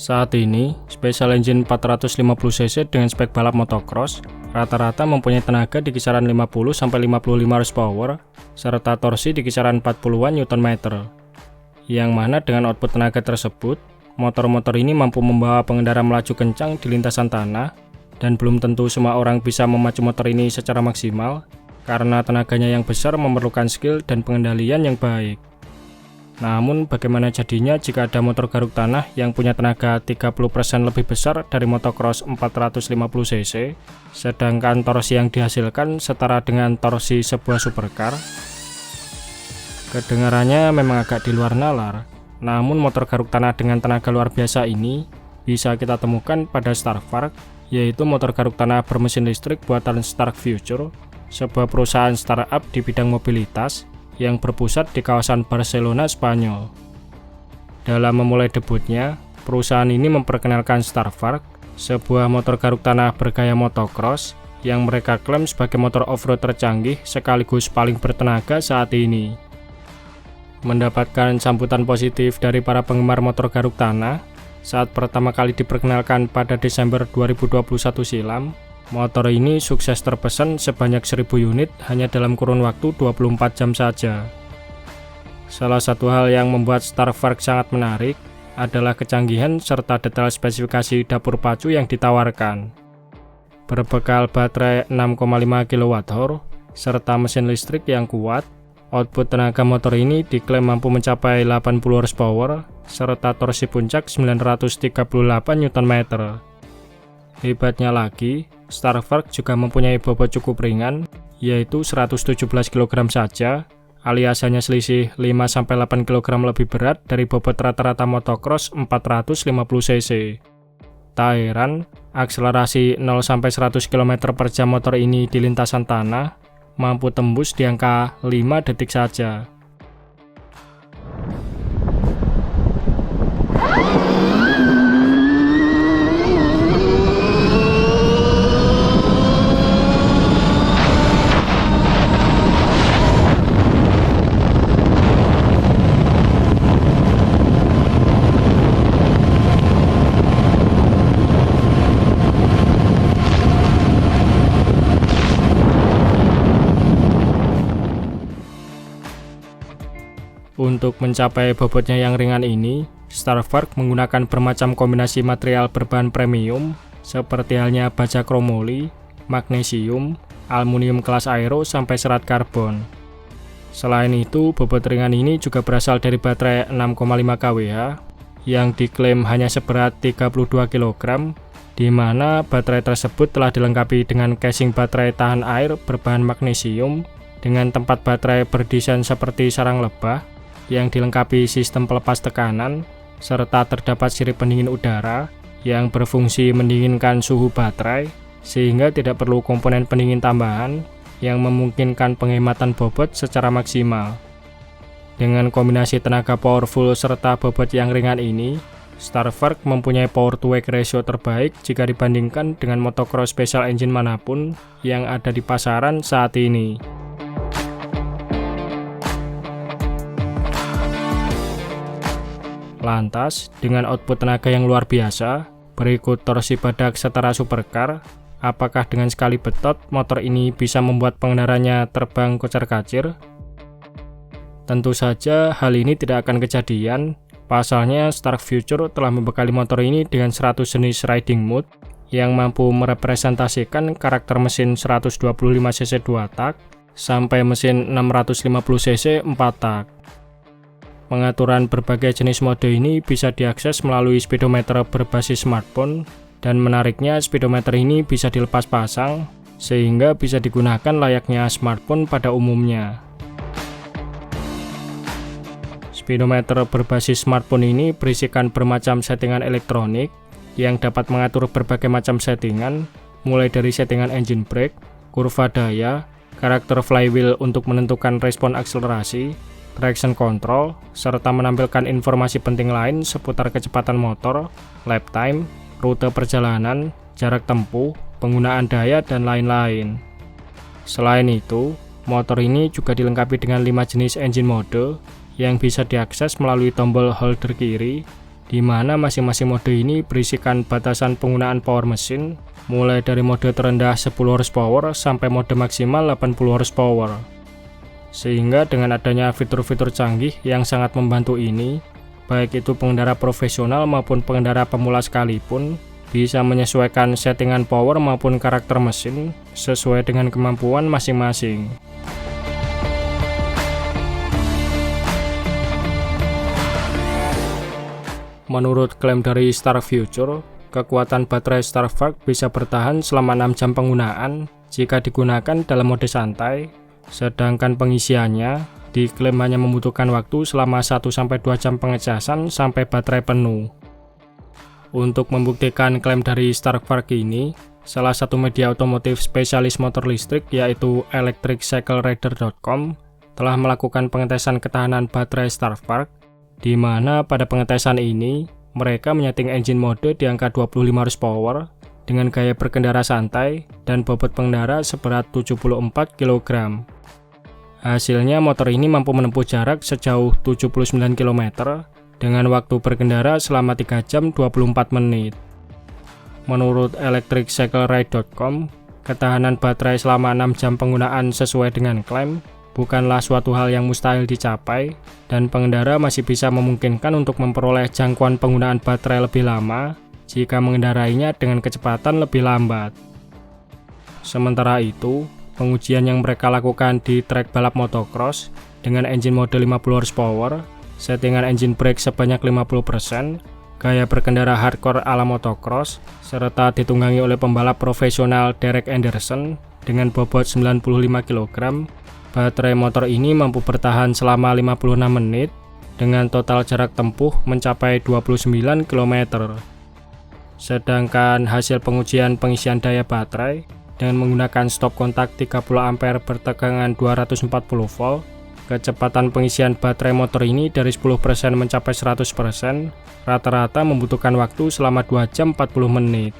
Saat ini, Special Engine 450cc dengan spek balap motocross rata-rata mempunyai tenaga di kisaran 50-55 horsepower serta torsi di kisaran 40-an Nm. Yang mana dengan output tenaga tersebut, motor-motor ini mampu membawa pengendara melaju kencang di lintasan tanah, dan belum tentu semua orang bisa memacu motor ini secara maksimal karena tenaganya yang besar memerlukan skill dan pengendalian yang baik. Namun bagaimana jadinya jika ada motor garuk tanah yang punya tenaga 30% lebih besar dari motocross 450cc, sedangkan torsi yang dihasilkan setara dengan torsi sebuah supercar? Kedengarannya memang agak di luar nalar, namun motor garuk tanah dengan tenaga luar biasa ini bisa kita temukan pada Starvark, yaitu motor garuk tanah bermesin listrik buatan Stark Future, sebuah perusahaan startup di bidang mobilitas yang berpusat di kawasan Barcelona, Spanyol. Dalam memulai debutnya, perusahaan ini memperkenalkan Starvark, sebuah motor garuk tanah bergaya motocross yang mereka klaim sebagai motor off-road tercanggih sekaligus paling bertenaga saat ini. Mendapatkan sambutan positif dari para penggemar motor garuk tanah saat pertama kali diperkenalkan pada Desember 2021 silam, motor ini sukses terpesan sebanyak 1000 unit hanya dalam kurun waktu 24 jam saja. Salah satu hal yang membuat Starvark sangat menarik adalah kecanggihan serta detail spesifikasi dapur pacu yang ditawarkan. Berbekal baterai 6,5 kWh serta mesin listrik yang kuat, output tenaga motor ini diklaim mampu mencapai 80 horsepower serta torsi puncak 938 Nm. Hebatnya lagi, Starvark juga mempunyai bobot cukup ringan, yaitu 117 kg saja, alias hanya selisih 5-8 kg lebih berat dari bobot rata-rata motocross 450cc. Tak heran, akselerasi 0-100 km/jam motor ini di lintasan tanah mampu tembus di angka 5 detik saja. Untuk mencapai bobotnya yang ringan ini, Starvark menggunakan bermacam kombinasi material berbahan premium seperti halnya baja kromoli, magnesium, aluminium kelas aero sampai serat karbon. Selain itu, bobot ringan ini juga berasal dari baterai 6,5 kWh yang diklaim hanya seberat 32 kg, di mana baterai tersebut telah dilengkapi dengan casing baterai tahan air berbahan magnesium dengan tempat baterai berdesain seperti sarang lebah yang dilengkapi sistem pelepas tekanan, serta terdapat sirip pendingin udara yang berfungsi mendinginkan suhu baterai, sehingga tidak perlu komponen pendingin tambahan yang memungkinkan penghematan bobot secara maksimal. Dengan kombinasi tenaga powerful serta bobot yang ringan ini, Starvark mempunyai power to weight ratio terbaik jika dibandingkan dengan motocross special engine manapun yang ada di pasaran saat ini. Lantas, dengan output tenaga yang luar biasa, berikut torsi badak setara supercar, apakah dengan sekali betot motor ini bisa membuat pengendaranya terbang kocar-kacir? Tentu saja hal ini tidak akan kejadian, pasalnya Stark Future telah membekali motor ini dengan 100 jenis riding mode yang mampu merepresentasikan karakter mesin 125cc 2 tak sampai mesin 650cc 4 tak. Pengaturan berbagai jenis mode ini bisa diakses melalui speedometer berbasis smartphone, dan menariknya speedometer ini bisa dilepas pasang, sehingga bisa digunakan layaknya smartphone pada umumnya. Speedometer berbasis smartphone ini berisikan bermacam settingan elektronik yang dapat mengatur berbagai macam settingan, mulai dari settingan engine brake, kurva daya, karakter flywheel untuk menentukan respon akselerasi, traction control, serta menampilkan informasi penting lain seputar kecepatan motor, lap time, rute perjalanan, jarak tempuh, penggunaan daya, dan lain-lain. Selain itu, motor ini juga dilengkapi dengan 5 jenis engine mode yang bisa diakses melalui tombol holder kiri, di mana masing-masing mode ini berisikan batasan penggunaan power mesin, mulai dari mode terendah 10 horsepower sampai mode maksimal 80 horsepower. Sehingga dengan adanya fitur-fitur canggih yang sangat membantu ini, baik itu pengendara profesional maupun pengendara pemula sekalipun, bisa menyesuaikan settingan power maupun karakter mesin sesuai dengan kemampuan masing-masing. Menurut klaim dari Stark Future, kekuatan baterai Starvark bisa bertahan selama 6 jam penggunaan jika digunakan dalam mode santai, sedangkan pengisiannya diklaim hanya membutuhkan waktu selama 1-2 jam pengecasan sampai baterai penuh. Untuk membuktikan klaim dari Starvark ini, salah satu media otomotif spesialis motor listrik yaitu electriccyclerider.com telah melakukan pengetesan ketahanan baterai Starvark, di mana pada pengetesan ini mereka menyeting engine mode di angka 25 horsepower dengan gaya berkendara santai dan bobot pengendara seberat 74 kg. Hasilnya motor ini mampu menempuh jarak sejauh 79 km dengan waktu berkendara selama 3 jam 24 menit. Menurut electriccyclerider.com, ketahanan baterai selama 6 jam penggunaan sesuai dengan klaim bukanlah suatu hal yang mustahil dicapai, dan pengendara masih bisa memungkinkan untuk memperoleh jangkauan penggunaan baterai lebih lama jika mengendarainya dengan kecepatan lebih lambat. Sementara itu, pengujian yang mereka lakukan di trek balap motocross dengan engine mode 50 horsepower, settingan engine brake sebanyak 50%, gaya berkendara hardcore ala motocross, serta ditunggangi oleh pembalap profesional Derek Anderson dengan bobot 95 kg, baterai motor ini mampu bertahan selama 56 menit dengan total jarak tempuh mencapai 29 km. Sedangkan hasil pengujian pengisian daya baterai dengan menggunakan stop kontak 30 ampere bertegangan 240 volt, kecepatan pengisian baterai motor ini dari 10% mencapai 100%, rata-rata membutuhkan waktu selama 2 jam 40 menit.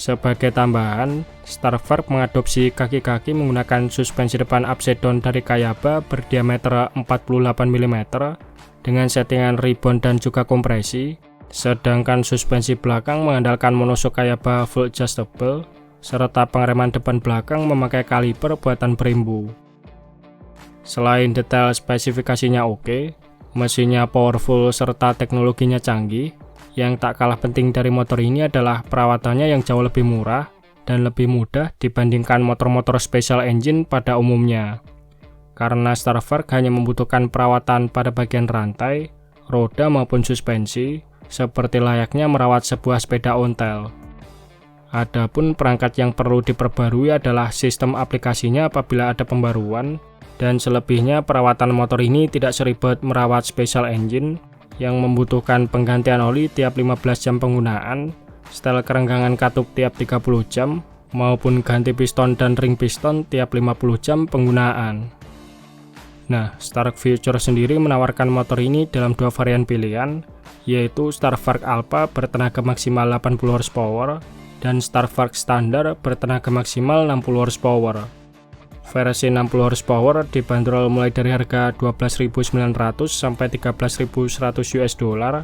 Sebagai tambahan, Starvark mengadopsi kaki-kaki menggunakan suspensi depan upside down dari Kayaba berdiameter 48 mm dengan settingan ribbon dan juga kompresi, sedangkan suspensi belakang mengandalkan monoshock Kayaba full adjustable, serta pengereman depan belakang memakai kaliper buatan Brembo. Selain detail spesifikasinya oke, mesinnya powerful serta teknologinya canggih, yang tak kalah penting dari motor ini adalah perawatannya yang jauh lebih murah dan lebih mudah dibandingkan motor-motor special engine pada umumnya. Karena Starvark hanya membutuhkan perawatan pada bagian rantai, roda maupun suspensi, seperti layaknya merawat sebuah sepeda ontel. Adapun perangkat yang perlu diperbarui adalah sistem aplikasinya apabila ada pembaruan, dan selebihnya perawatan motor ini tidak seribet merawat special engine yang membutuhkan penggantian oli tiap 15 jam penggunaan, setel kerenggangan katup tiap 30 jam, maupun ganti piston dan ring piston tiap 50 jam penggunaan. Nah, Stark Future sendiri menawarkan motor ini dalam 2 varian pilihan, yaitu Starvark Alpha bertenaga maksimal 80 horsepower dan Starvark Standar bertenaga maksimal 60 horsepower. Versi 60 horsepower dibanderol mulai dari harga 12.900 sampai 13.100 US dollar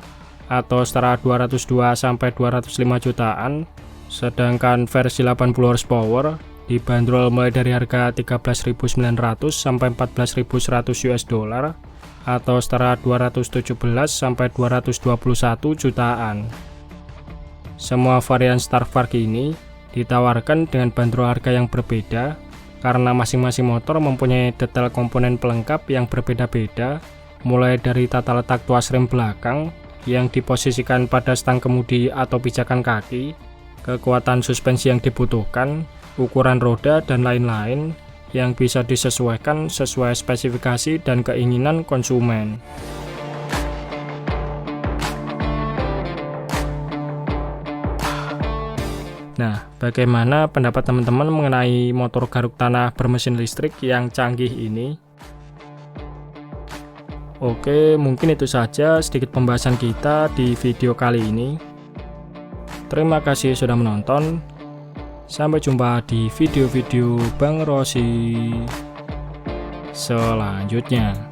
atau setara 202 sampai 205 jutaan, sedangkan versi 80 horsepower dibanderol mulai dari harga 13.900 sampai 14.100 US dollar atau setara 217 sampai 221 jutaan. Semua varian Starvark ini ditawarkan dengan bandrol harga yang berbeda karena masing-masing motor mempunyai detail komponen pelengkap yang berbeda-beda, mulai dari tata letak tuas rem belakang yang diposisikan pada stang kemudi atau pijakan kaki, kekuatan suspensi yang dibutuhkan, ukuran roda, dan lain-lain yang bisa disesuaikan sesuai spesifikasi dan keinginan konsumen. Nah, bagaimana pendapat teman-teman mengenai motor garuk tanah bermesin listrik yang canggih ini? Oke, mungkin itu saja sedikit pembahasan kita di video kali ini. Terima kasih sudah menonton. Sampai jumpa di video-video Bang Rossi. selanjutnya.